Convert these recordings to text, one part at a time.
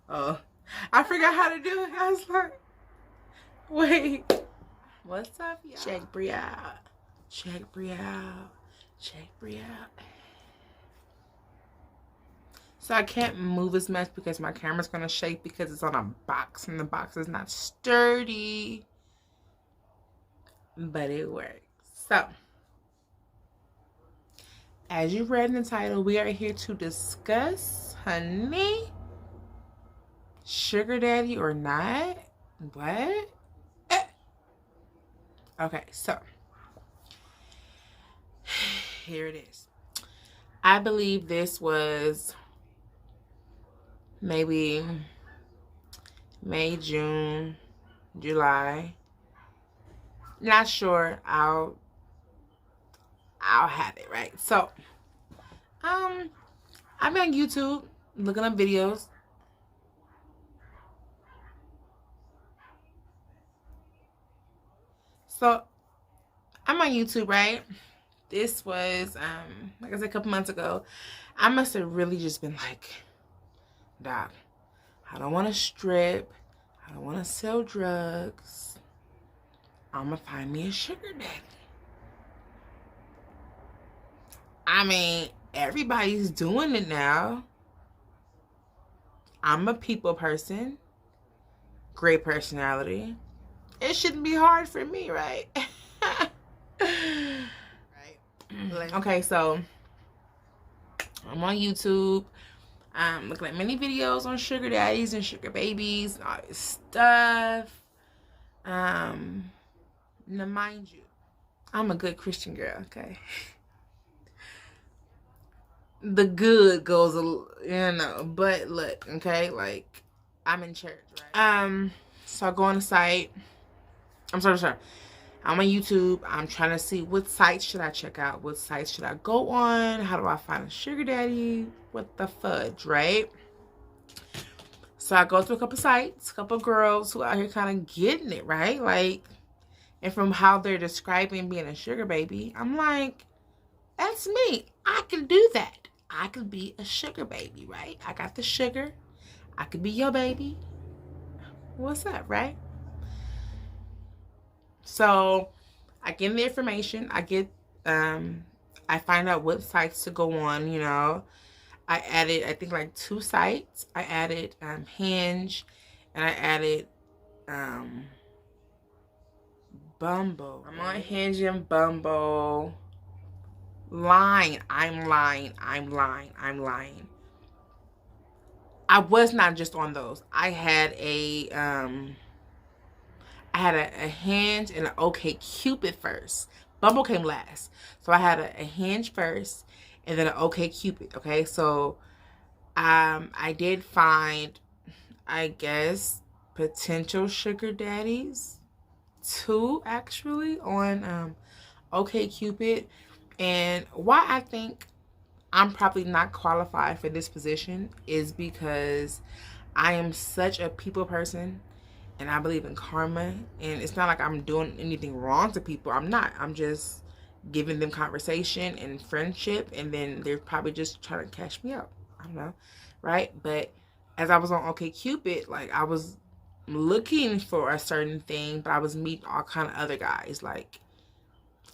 Oh, I forgot how to do it. I was like, wait. What's up, y'all? Check Bri out. Check Bri out. Check Bri out. So I can't move as much because my camera's going to shake because it's on a box and the box is not sturdy. But it works. So, as you read in the title, we are here to discuss, honey, sugar daddy or not. What? Okay, so here it is. I believe this was maybe May, June, July. Not sure. I'll have it, right? So, I'm on YouTube looking up videos. So, I'm on YouTube, right? This was, like I said, a couple months ago. I must have really just been like, Doc, I don't want to strip. I don't want to sell drugs. I'm going to find me a sugar daddy. I mean, everybody's doing it now. I'm a people person. Great personality. It shouldn't be hard for me, right? Right. Okay, so I'm on YouTube. I'm looking at many videos on sugar daddies and sugar babies and all this stuff. Now mind you, I'm a good Christian girl, okay? The good goes, but look, okay, like, I'm in church, right? So I go on the site. I'm sorry. I'm on YouTube. I'm trying to see what sites should I check out? What sites should I go on? How do I find a sugar daddy? What the fudge, right? So I go through a couple sites, a couple girls who out here kind of getting it, right? Like, and from how they're describing being a sugar baby, I'm like, that's me. I can do that. I could be a sugar baby, right? I got the sugar. I could be your baby. What's up, right? So I get the information. I find out what sites to go on, you know. I added, I think, like 2 sites. I added Hinge, and I added Bumble. I'm on Hinge and Bumble. I'm lying. I was not just on those. I had a Hinge and an OkCupid first. Bumble came last. So I had a Hinge first and then an OkCupid, okay? So I did find, I guess, potential sugar daddies, 2 actually, on OkCupid. And why I think I'm probably not qualified for this position is because I am such a people person and I believe in karma. And it's not like I'm doing anything wrong to people. I'm not. I'm just giving them conversation and friendship, and then they're probably just trying to cash me out. I don't know, right? But as I was on OkCupid, like, I was looking for a certain thing, but I was meeting all kind of other guys, like,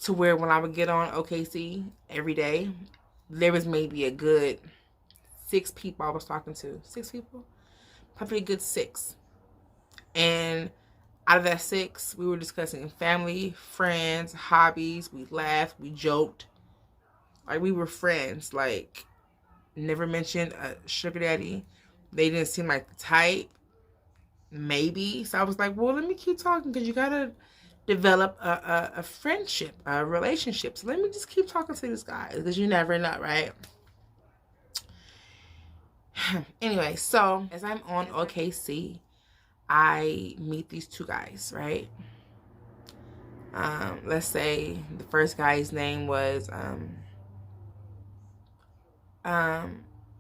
to where when I would get on OKC every day, there was maybe a good 6 people I was talking to. 6 people? Probably a good 6. And out of that 6, we were discussing family, friends, hobbies. We laughed, we joked. Like, we were friends. Like, never mentioned a sugar daddy. They didn't seem like the type. Maybe. So I was like, well, let me keep talking, because you gotta develop a friendship, a relationship. So let me just keep talking to this guy, because you never know, right? Anyway, so as I'm on OKC, I meet these 2 guys, right? Let's say the first guy's name was,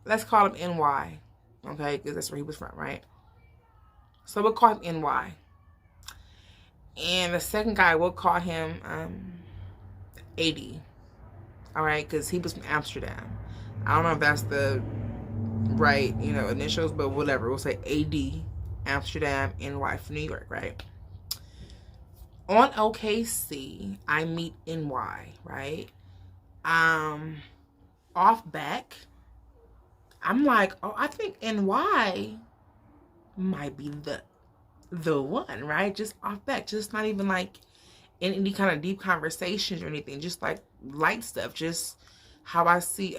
let's call him NY, okay? Because that's where he was from, right? So we'll call him NY. And the second guy, we'll call him 80, all right? Because he was from Amsterdam. I don't know if that's the right, you know, initials, but whatever. We'll say AD, Amsterdam, NY for New York, right? On OKC, I meet NY, right? Off back, I'm like, oh, I think NY might be the one, right? Just off back, just not even like in any kind of deep conversations or anything, just like light stuff, just how I see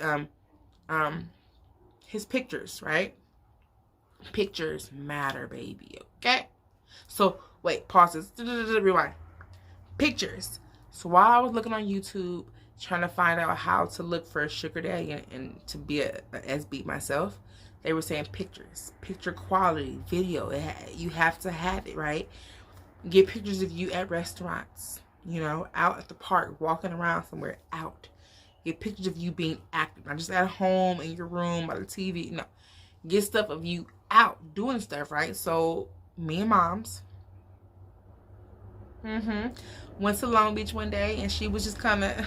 his pictures, right? Pictures matter, baby. Okay. So wait, pause this. Rewind. Pictures. So while I was looking on YouTube trying to find out how to look for a sugar daddy and to be a SB myself, they were saying pictures, picture quality, video. You have to have it, right? Get pictures of you at restaurants, you know, out at the park, walking around somewhere, out. Get pictures of you being active, not just at home in your room by the TV. No, get stuff of you out doing stuff, right? So me and Moms, went to Long Beach one day, and she was just kind of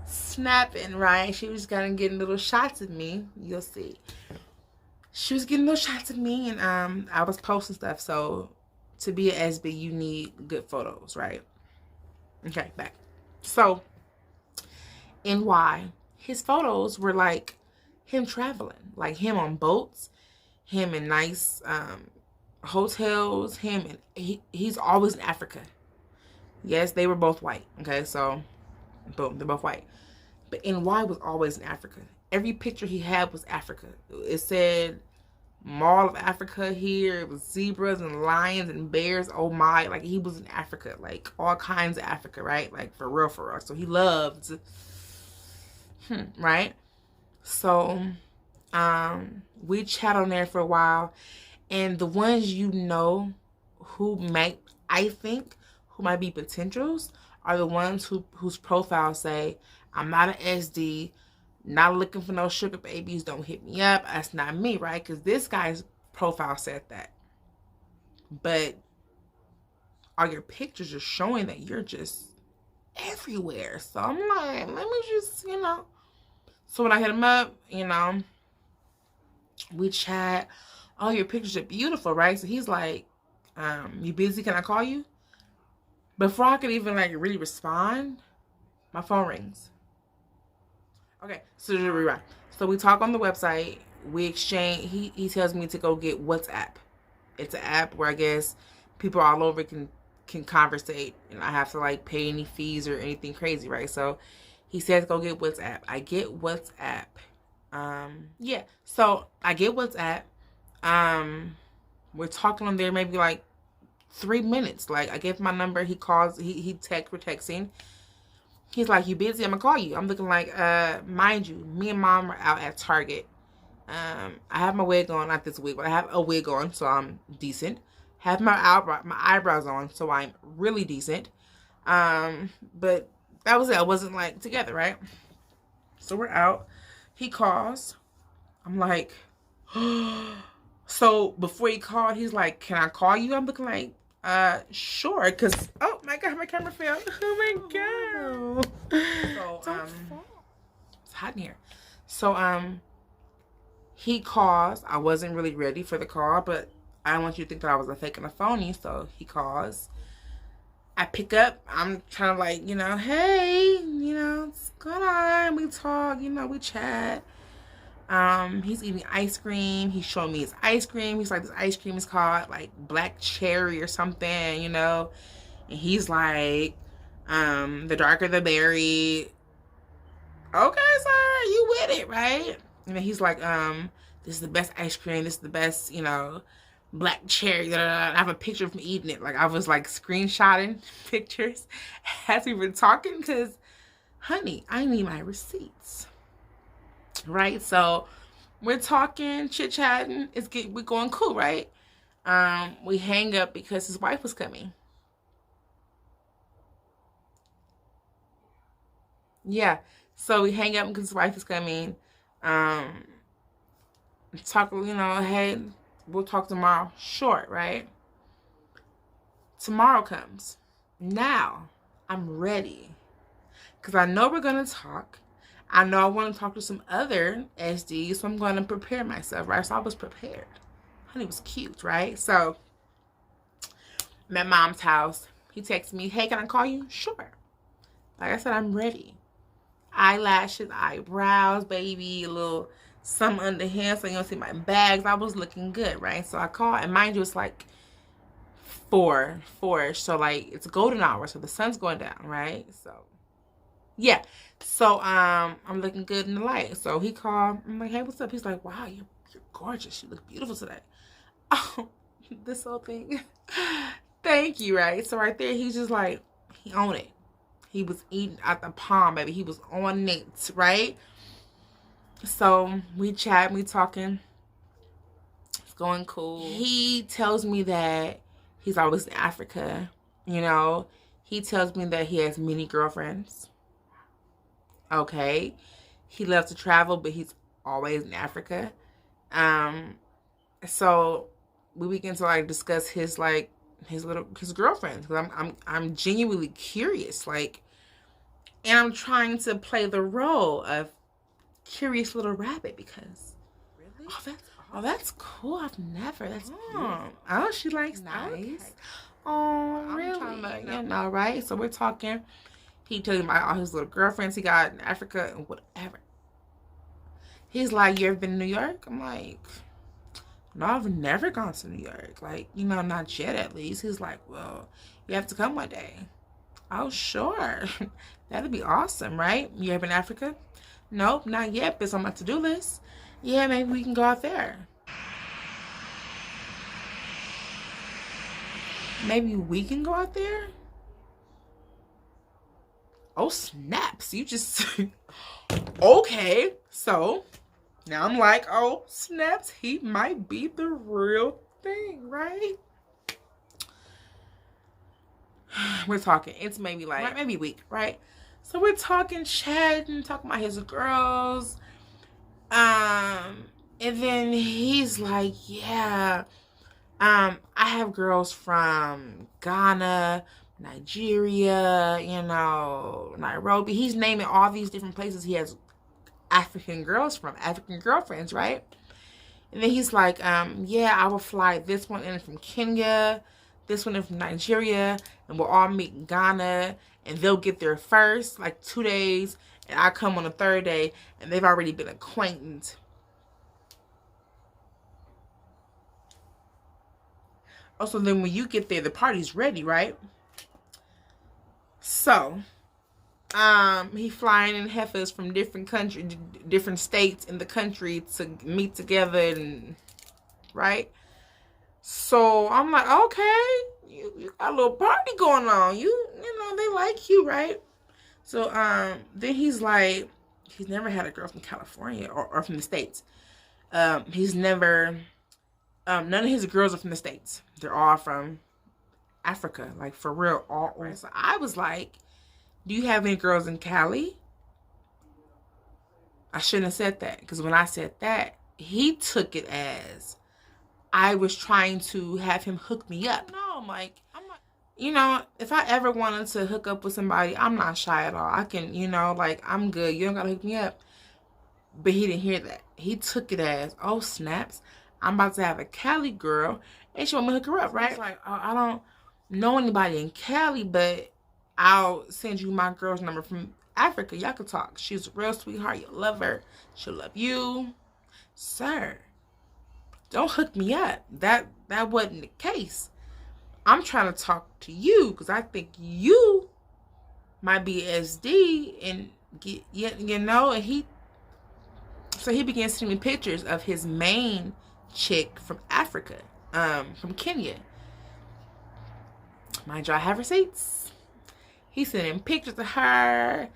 snapping, right? She was kind of getting little shots of me. You'll see. She was getting little shots of me, and I was posting stuff. So to be an SB, you need good photos, right? Okay, back. So NY, his photos were like him traveling, like him on boats, him in nice hotels, him, and he's always in Africa. Yes, they were both white. Okay, so boom, they're both white. But NY was always in Africa. Every picture he had was Africa. It said Mall of Africa here. It was zebras and lions and bears. Oh my, like he was in Africa, like all kinds of Africa, right? Like for real, for real. So he loved, right? So we chat on there for a while, and the ones you know who might, I think, who might be potentials are the ones whose profiles say, I'm not an SD, not looking for no sugar babies, don't hit me up. That's not me, right? Because this guy's profile said that. But all your pictures are showing that you're just everywhere. So I'm like, let me just, you know. So when I hit him up, you know, we chat. Oh, your pictures are beautiful, right? So he's like, you busy? Can I call you? Before I could even like really respond, my phone rings. Okay, so to rewind. So we talk on the website. We exchange. He tells me to go get WhatsApp. It's an app where I guess people all over can conversate, and I have to like pay any fees or anything crazy, right? So he says go get WhatsApp. I get WhatsApp. Yeah. So I get WhatsApp. We're talking on there maybe like 3 minutes. Like I give my number. He calls. He text. We're texting. He's like, you busy? I'm gonna call you. I'm looking like, mind you, me and Mom are out at Target. I have my wig on, not this wig, but I have a wig on, so I'm decent. Have my eyebrows on, so I'm really decent. But that was it. I wasn't like together, right? So we're out. He calls. I'm like, so before he called, he's like, can I call you? I'm looking like, sure, because oh my god, my camera fell. Oh my god. So it's hot in here. So he calls. I wasn't really ready for the call, but I don't want you to think that I was a fake and a phony. So he calls. I pick up. I'm trying to like, you know, hey, you know, what's going on? We talk, you know, we chat. He's eating ice cream. He's showing me his ice cream. He's like, this ice cream is called like black cherry or something, you know. And he's like, the darker the berry. Okay, sir, you with it, right? And then he's like, this is the best ice cream. This is the best, you know, black cherry. I have a picture of him eating it. Like I was like screenshotting pictures as we were talking because, honey, I need my receipts. Right, so we're talking, chit-chatting. We're going cool, right? We hang up because his wife was coming. Yeah, so we hang up because his wife is coming. Talk, you know, hey, we'll talk tomorrow. Short, right? Tomorrow comes. Now I'm ready because I know we're gonna talk. I know I want to talk to some other SDs, so I'm going to prepare myself, right? So I was prepared. Honey was cute, right? So I'm at mom's house. He texted me, hey, can I call you? Sure. Like I said, I'm ready. Eyelashes, eyebrows, baby, a little some under here so you don't see my bags. I was looking good, right? So I called, and mind you, it's like four-ish. So like it's golden hour, so the sun's going down, right? So yeah. So I'm looking good in the light. So he called. I'm like, hey, what's up? He's like, wow, you're gorgeous. You look beautiful today. Oh, this whole thing. Thank you, right? So right there, he's just like, he owned it. He was eating out the palm, baby. He was on it, right? So we chat, we talking. It's going cool. He tells me that he's always in Africa. You know, he tells me that he has many girlfriends. Okay. He loves to travel, but he's always in Africa. So we begin to like discuss his girlfriends, because I'm genuinely curious, like, and I'm trying to play the role of curious little rabbit because really? That's cool. That's oh, she likes nice. Okay. Oh, really? I'm trying to, you know, right? So we're talking. He tells me about all his little girlfriends he got in Africa and whatever. He's like, you ever been to New York? I'm like, no, I've never gone to New York. Like, you know, not yet at least. He's like, well, you have to come one day. Oh, sure. That'd be awesome, right? You ever been to Africa? Nope, not yet, but it's on my to-do list. Yeah, maybe we can go out there. Maybe we can go out there? Oh, snaps. You just... Okay. So, now I'm like, oh, snaps. He might be the real thing, right? We're talking. It's maybe like, right, maybe a week, right? So we're talking, chatting, talking about his girls. And then he's like, yeah, I have girls from Ghana, Nigeria, you know, Nairobi. He's naming all these different places he has African girls from, African girlfriends, right? And then he's like, yeah, I will fly this one in from Kenya, this one in from Nigeria, and we'll all meet in Ghana, and they'll get there first, like 2 days, and I come on the third day, and they've already been acquainted. Also, then when you get there, the party's ready, right? So, he flying in heifers from different countries, different states in the country to meet together, and right? So I'm like, okay, you got a little party going on. You know, they like you, right? So then he's like, he's never had a girl from California or from the States. He's never, none of his girls are from the States. They're all from Africa, like for real. All right. So I was like, do you have any girls in Cali? I shouldn't have said that, because when I said that, he took it as I was trying to have him hook me up. No, I'm like, you know, if I ever wanted to hook up with somebody, I'm not shy at all. I can, you know, like, I'm good. You don't gotta hook me up. But he didn't hear that. He took it as, oh, snaps, I'm about to have a Cali girl, and she want me to hook her up, right? It's like, oh, I don't know anybody in Cali, but I'll send you my girl's number from Africa. Y'all can talk. She's a real sweetheart. You'll love her. She'll love you. Sir, don't hook me up. That wasn't the case. I'm trying to talk to you because I think you might be SD and get, you know, and he began sending me pictures of his main chick from Africa, from Kenya. Mind you, I have receipts. He sending pictures of her,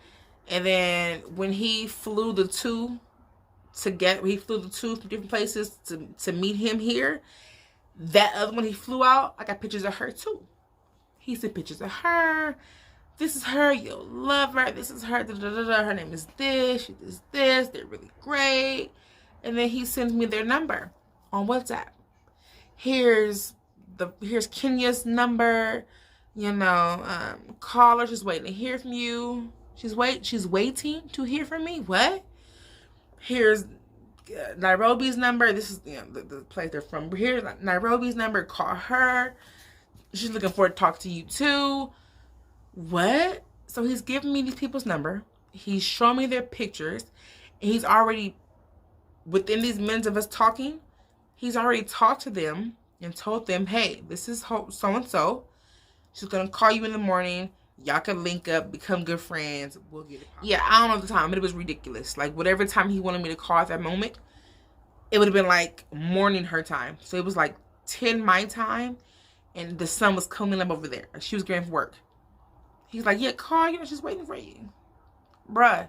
and then when he flew the two from different places to meet him here, that other one he flew out, I got pictures of her too. He sent pictures of her. This is her, you'll love her. This is her, da, da, da, da. Her name is this, she does this, they're really great. And then he sends me their number on WhatsApp. Here's Kenya's number, you know, call her, just waiting to hear from you. She's waiting to hear from me. What? Here's Nairobi's number. This is the place they're from. Here's Nairobi's number. Call her. She's looking forward to talk to you too. What? So he's giving me these people's number. He's showing me their pictures. And he's already, within these minutes of us talking, he's already talked to them and told them, hey, this is so-and-so. She's going to call you in the morning. Y'all can link up, become good friends. We'll get it. Yeah, I don't know the time, but it was ridiculous. Like, whatever time he wanted me to call at that moment, it would have been like morning her time. So it was like 10 my time, and the sun was coming up over there. She was getting for work. He's like, yeah, call, she's waiting for you. Bruh,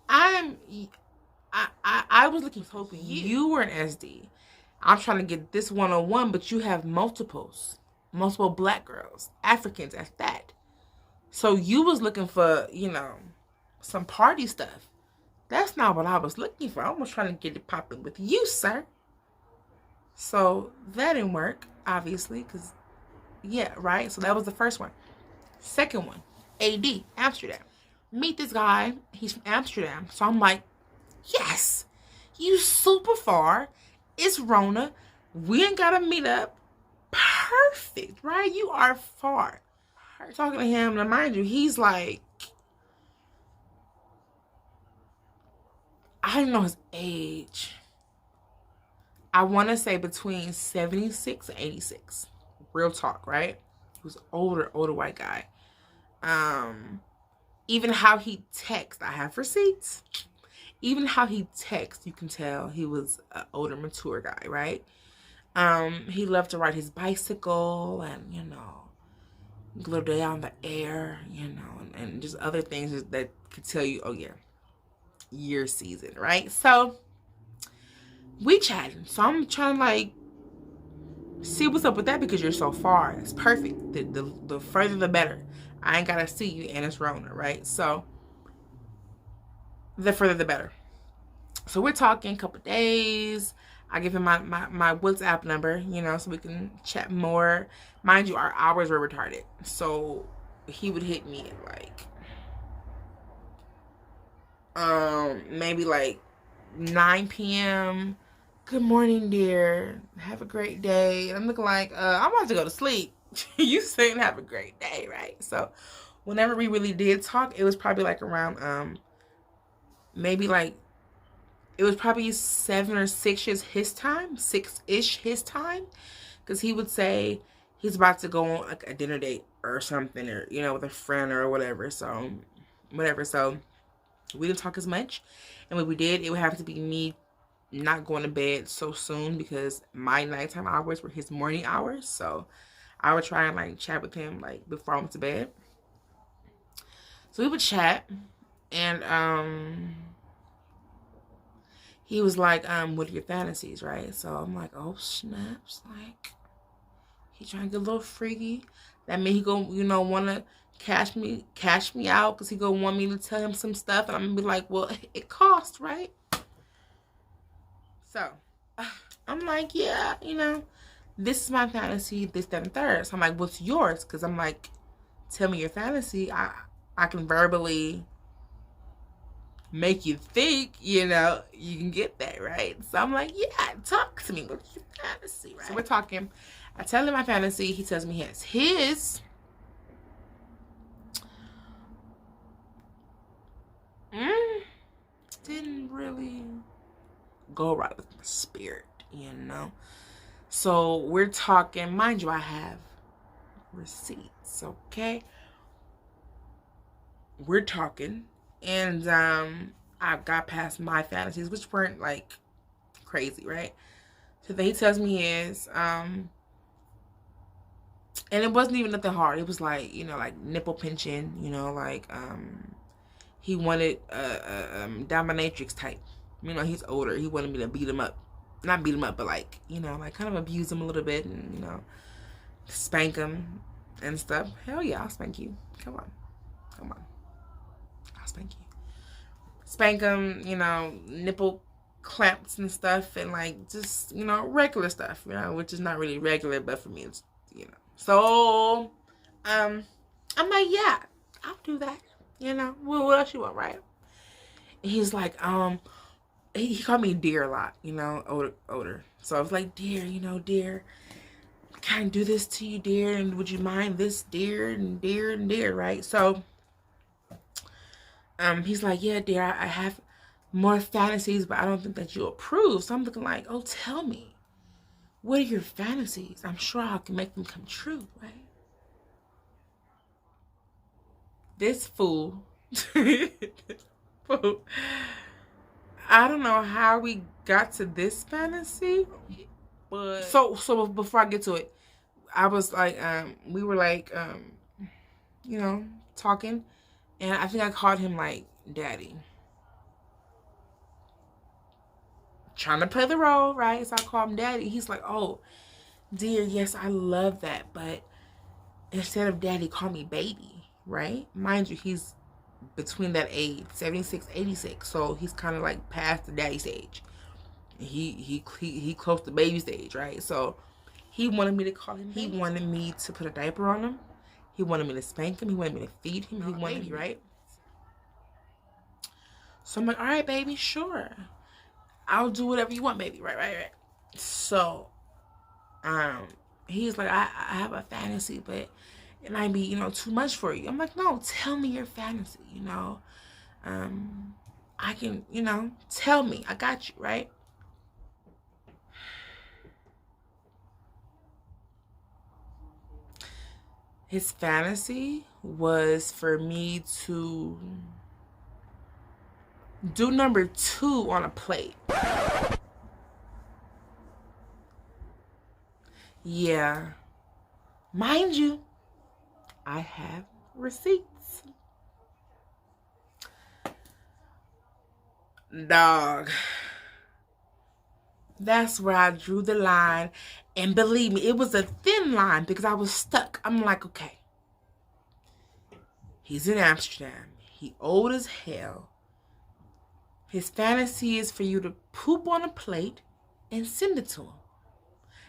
I was looking, hoping you were an SD. I'm trying to get this one-on-one, but you have multiple black girls, Africans at that. So you was looking for, some party stuff. That's not what I was looking for. I was trying to get it popping with you, sir. So that didn't work, obviously, because, yeah, right? So that was the first one. Second one, AD, Amsterdam. Meet this guy. He's from Amsterdam. So I'm like, yes, you super far. It's Rona. We ain't got to meet up. Perfect, right? You are far. Talking to him, and mind you, he's like, I don't know his age. I want to say between 76 and 86. Real talk, right? He was older white guy. Even how he texts, I have receipts. Even how he texts, you can tell he was an older, mature guy, right? He loved to ride his bicycle and, a little day on the air, and just other things that could tell you, oh yeah, year season, right? So we chatting. So I'm trying to like see what's up with that because you're so far. It's perfect. The further the better. I ain't gotta see you and it's Rona, right? So the further the better. So we're talking a couple days. I give him my WhatsApp number, so we can chat more. Mind you, our hours were retarded. So he would hit me at like, maybe like 9 p.m. Good morning, dear. Have a great day. And I'm looking like, I'm about to go to sleep. You saying have a great day, right? So whenever we really did talk, it was probably like around, maybe like, it was probably 7 or 6 years his time, 6-ish his time, because he would say he's about to go on like a dinner date or something, or with a friend or whatever. So whatever. So we didn't talk as much, and when we did, it would have to be me not going to bed so soon because my nighttime hours were his morning hours. So I would try and like chat with him like before I went to bed. So we would chat, and he was like, what are your fantasies, right? So I'm like, oh, snaps. Like, he trying to get a little freaky. That means he gonna, want to cash me out because he gonna want me to tell him some stuff. And I'm going to be like, well, it costs, right? So I'm like, yeah, this is my fantasy, this, that, and third. So I'm like, what's yours? Because I'm like, tell me your fantasy. I can verbally make you think, you can get that, right? So I'm like, yeah, talk to me. What's your fantasy, right? So we're talking. I tell him my fantasy. He tells me his. His didn't really go right with my spirit, So we're talking. Mind you, I have receipts, okay? We're talking. And I got past my fantasies, which weren't like crazy, right? So then he tells me his, and it wasn't even nothing hard. It was like, like nipple pinching, like he wanted a dominatrix type. He's older. He wanted me to beat him up. Not beat him up, but like, like kind of abuse him a little bit and, spank him and stuff. Hell yeah, I'll spank you. Come on. I'll spank you. Spank him, nipple clamps and stuff, and like just, regular stuff, which is not really regular, but for me it's, So I'm like, yeah, I'll do that. You know, what else you want, right? And he's like, he called me dear a lot, you know, older. So I was like, dear, you know, dear, can I do this to you, dear? And would you mind this, dear, and dear, and dear, right? So, he's like, yeah, dear, I have more fantasies, but I don't think that you approve. So I'm looking like, oh, tell me, what are your fantasies? I'm sure I can make them come true, right? This fool, fool, I don't know how we got to this fantasy, but so before I get to it, I was like, we were like, you know, talking, and I think I called him like daddy, trying to play the role, right? So I called him daddy. He's like, oh, dear, yes, I love that, but instead of daddy, call me baby, right? Mind you, he's between that age, 76, 86, so he's kind of like past the daddy stage. He close to baby stage, right? So he wanted me to call him baby. He wanted me to put a diaper on him. He wanted me to spank him. He wanted me to feed him. He wanted me, right? So I'm like, all right, baby, sure. I'll do whatever you want, baby. Right. So, he's like, I have a fantasy, but it might be, you know, too much for you. I'm like, no, tell me your fantasy, you know. I can, you know, tell me. I got you, right? His fantasy was for me to do number 2 on a plate. Yeah. Mind you, I have receipts. Dog. That's where I drew the line. And believe me, it was a thin line because I was stuck. I'm like, okay. He's in Amsterdam. He old as hell. His fantasy is for you to poop on a plate and send it to him.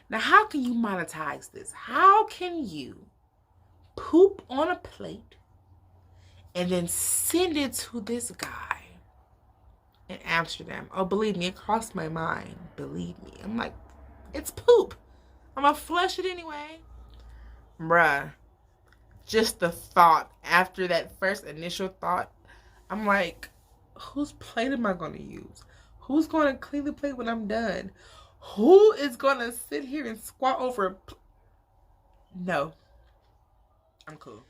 Now, how can you monetize this? How can you poop on a plate and then send it to this guy in Amsterdam? Oh, believe me, it crossed my mind. Believe me. I'm like, it's poop. I'm gonna flush it anyway. Bruh, just the thought, after that first initial thought, I'm like, whose plate am I gonna use? Who's gonna clean the plate when I'm done? Who is gonna sit here and squat over a No. I'm cool.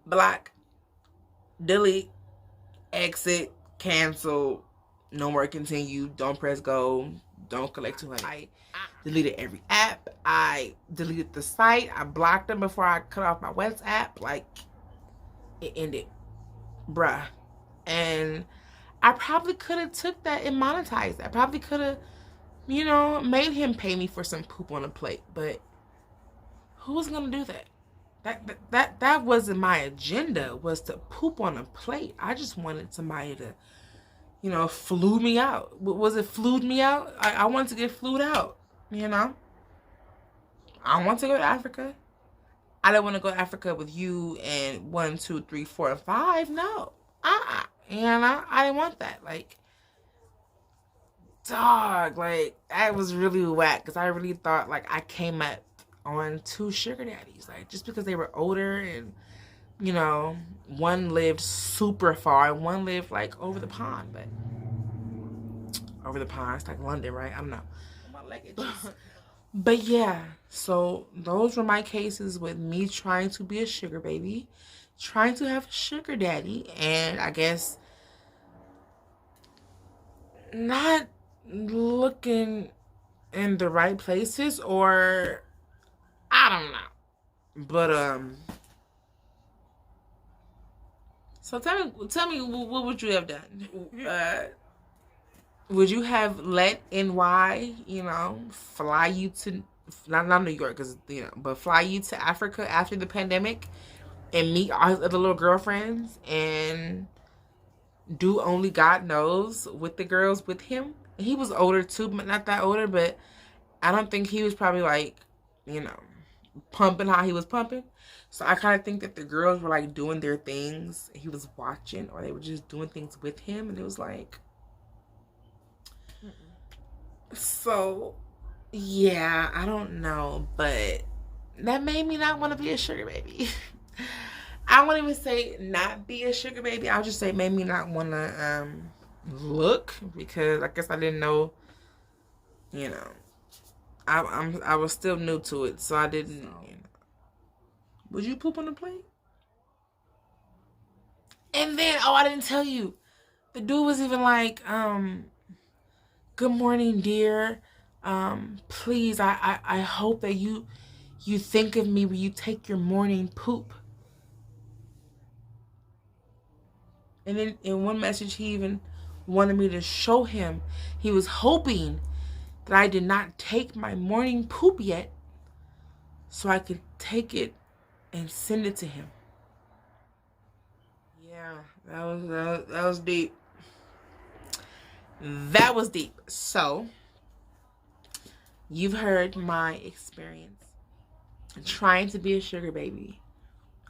Block. Delete. Exit. Cancel. No more continue. Don't press go. Don't collect 200. I deleted every app. I deleted the site. I blocked them before I cut off my WhatsApp. Like, it ended. Bruh. And I probably could have took that and monetized that. I probably could have, you know, made him pay me for some poop on a plate. But who was gonna do that? That wasn't my agenda, was to poop on a plate. I just wanted somebody to, you know, flew me out. Was it flued me out? I wanted to get flued out, you know? I want to go to Africa. I don't want to go to Africa with you and 1, 2, 3, 4, and 5. No. You know, I didn't want that. Like, dog, like, that was really whack. Because I really thought, like, I came up on 2 sugar daddies. Like, just because they were older and, you know, one lived super far and one lived, like, over the pond. But over the pond, it's like London, right? I don't know. But yeah, so those were my cases with me trying to be a sugar baby, trying to have a sugar daddy, and I guess not looking in the right places, or I don't know. But so tell me what would you have done? Would you have let NY, you know, fly you to, not New York, because, you know, but fly you to Africa after the pandemic and meet all his other little girlfriends and do only God knows with the girls with him? He was older too, but not that older, but I don't think he was probably like, you know, pumping how he was pumping. So I kind of think that the girls were like doing their things. He was watching, or they were just doing things with him, and it was like, so yeah, I don't know, but that made me not want to be a sugar baby. I won't even say not be a sugar baby. I'll just say made me not want to look, because I guess I didn't know, you know. I was still new to it, so I didn't. You know. Would you poop on the plate? And then, oh, I didn't tell you. The dude was even like, good morning, dear. Please, I hope that you think of me when you take your morning poop. And then in one message, he even wanted me to show him. He was hoping that I did not take my morning poop yet, so I could take it and send it to him. Yeah, that was deep. That was deep. So, you've heard my experience trying to be a sugar baby.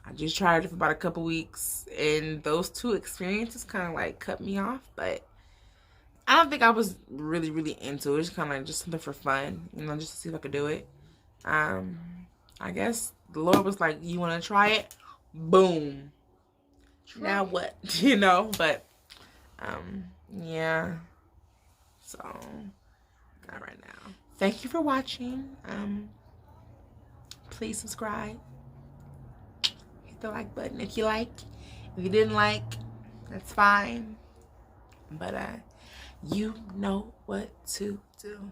I just tried it for about a couple weeks, and those two experiences kind of like cut me off, but I don't think I was really, really into it. It's kind of like just something for fun, you know, just to see if I could do it. I guess the Lord was like, you want to try it? Boom. Now what? You know, but, yeah. So, not right now. Thank you for watching. Please subscribe. Hit the like button if you like. If you didn't like, that's fine. But, you know what to do.